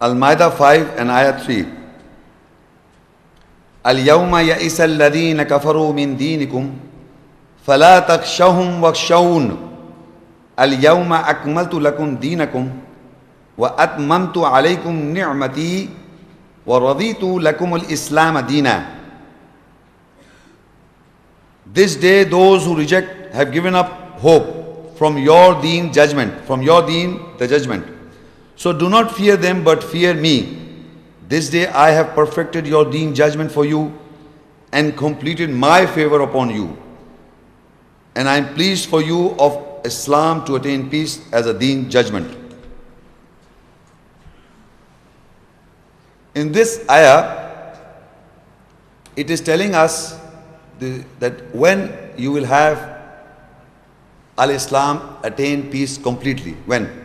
Al-Maidah 5 and Ayah 3. Al-yawma ya'isa alladhina kafaru min dinikum fala takshawhum wakshawun. Al-yawma akmaltu lakum dinakum wa atmamtu alaykum ni'mati wa raditu lakum al-islam deena. This day those who reject have given up hope from your deen judgment, from your deen the judgment. So do not fear them but fear me. This day I have perfected your deen judgment for you and completed my favor upon you. And I am pleased for you of Islam to attain peace as a deen judgment. In this ayah, it is telling us that when you will have Al-Islam attain peace completely. When?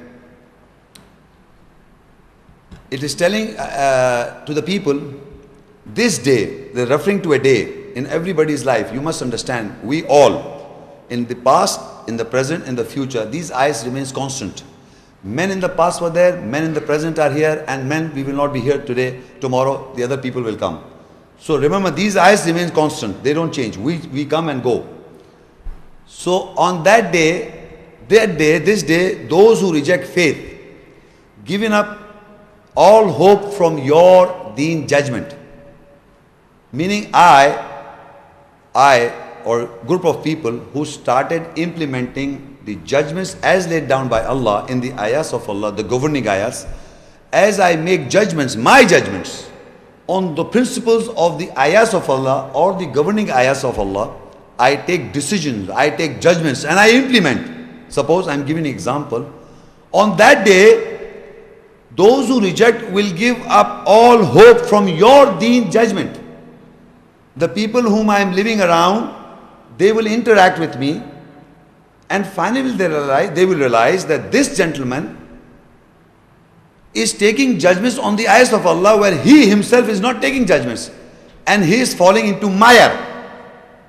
It is telling to the people, this day, they're referring to a day in everybody's life. You must understand, we all, in the past, in the present, in the future, these ayahs remains constant. Men in the past were there, men in the present are here, and men we will not be here today, tomorrow the other people will come. So remember, these ayahs remain constant, they don't change. We come and go. So on that day, this day, those who reject faith, giving up all hope from your deen judgment. Meaning I or group of people who started implementing the judgments as laid down by Allah in the ayahs of Allah, the governing ayahs, as I make judgments, my judgments, on the principles of the ayahs of Allah or the governing ayahs of Allah, I take decisions, I take judgments and I implement. Suppose I am giving an example. On that day, those who reject will give up all hope from your deen judgment. The people whom I am living around, they will interact with me, and finally they will realize that this gentleman is taking judgments on the ayahs of Allah where he himself is not taking judgments, and he is falling into maya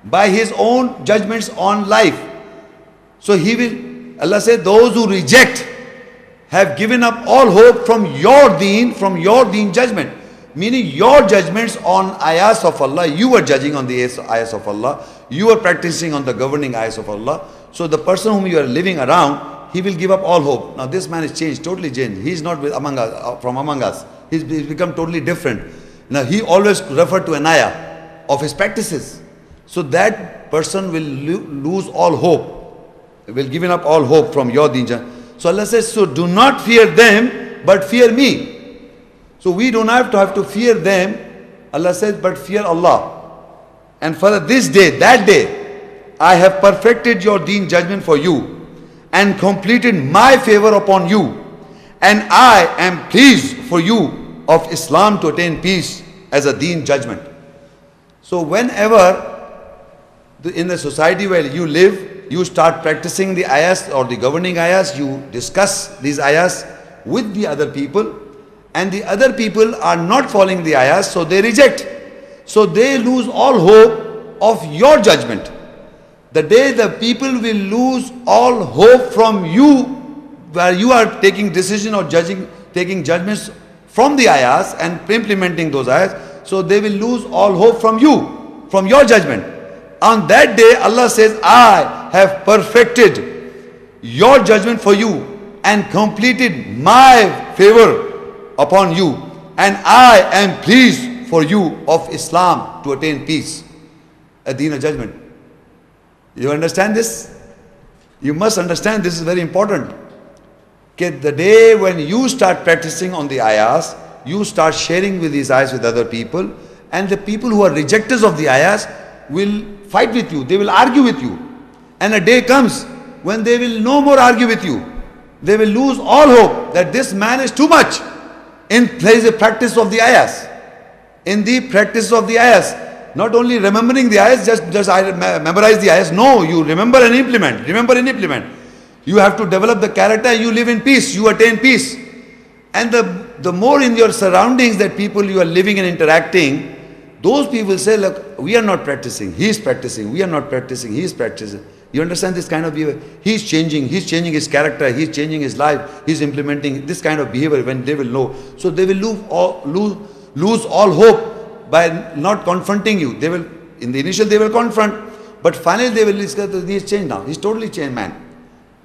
by his own judgments on life. So Allah said, those who reject have given up all hope from your deen judgment. Meaning your judgments on ayahs of Allah, you were judging on the ayahs of Allah, you were practicing on the governing ayahs of Allah. So the person whom you are living around, he will give up all hope. Now this man is changed, totally changed. He is not from among us. He's become totally different. Now he always referred to an ayah of his practices. So that person will lose all hope, will give up all hope from your deen judgment. So Allah says, so do not fear them, but fear me. So we don't have to fear them, Allah says, but fear Allah. And further, this day, that day, I have perfected your deen judgment for you and completed my favor upon you. And I am pleased for you of Islam to attain peace as a deen judgment. So whenever in the society where you live, you start practicing the ayahs or the governing ayahs, you discuss these ayahs with the other people, and the other people are not following the ayahs, so they reject. So they lose all hope of your judgment. The day the people will lose all hope from you, where you are taking decision or taking judgments from the ayahs and implementing those ayahs, so they will lose all hope from you, from your judgment. On that day, Allah says, I have perfected your judgment for you and completed my favor upon you, and I am pleased for you of Islam to attain peace, a deen of judgment. You understand this? You must understand this is very important. Okay, the day when you start practicing on the ayahs, you start sharing with these ayahs with other people, and the people who are rejectors of the ayahs will fight with you, they will argue with you. And a day comes when they will no more argue with you. They will lose all hope that this man is too much. There is a practice of the ayahs. In the practice of the ayahs, not only remembering the ayahs, just I memorize the ayahs. No, you remember and implement. Remember and implement. You have to develop the character. You live in peace. You attain peace. And the more in your surroundings that people you are living and interacting, those people say, look, we are not practicing. He is practicing. We are not practicing. He is practicing. You understand this kind of behavior? He's changing his character, he's changing his life, he's implementing this kind of behavior when they will know. So they will lose all hope by not confronting you. They will, in the initial they will confront, but finally they will discuss that he's changed now. He's totally changed, man.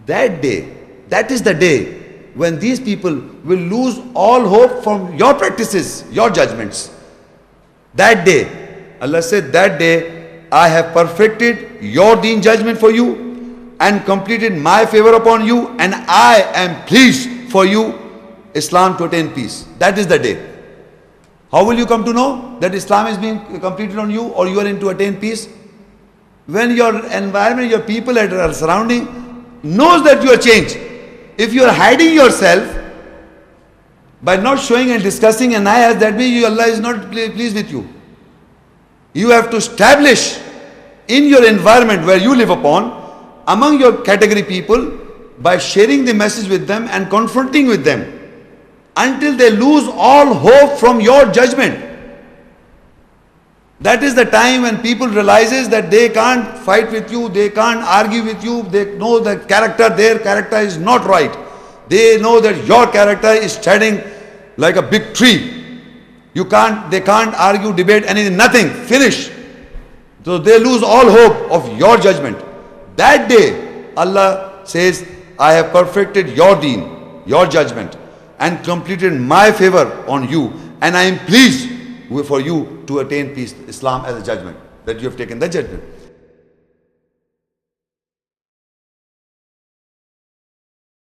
That day, that is the day when these people will lose all hope from your practices, your judgments. That day, Allah said, that day I have perfected your deen judgment for you and completed my favor upon you, and I am pleased for you, Islam, to attain peace. That is the day. How will you come to know that Islam is being completed on you or you are in to attain peace? When your environment, your people that are surrounding knows that you are changed. If you are hiding yourself by not showing and discussing an ayah, that means Allah is not pleased with you. You have to establish in your environment where you live upon, among your category people, by sharing the message with them and confronting with them until they lose all hope from your judgment. That is the time when people realizes that they can't fight with you, they can't argue with you, they know that their character is not right. They know that your character is standing like a big tree. They can't argue, debate, anything, nothing, finish. So they lose all hope of your judgment. That day, Allah says, I have perfected your deen, your judgment, and completed my favor on you, and I am pleased for you to attain peace, Islam as a judgment, that you have taken the judgment.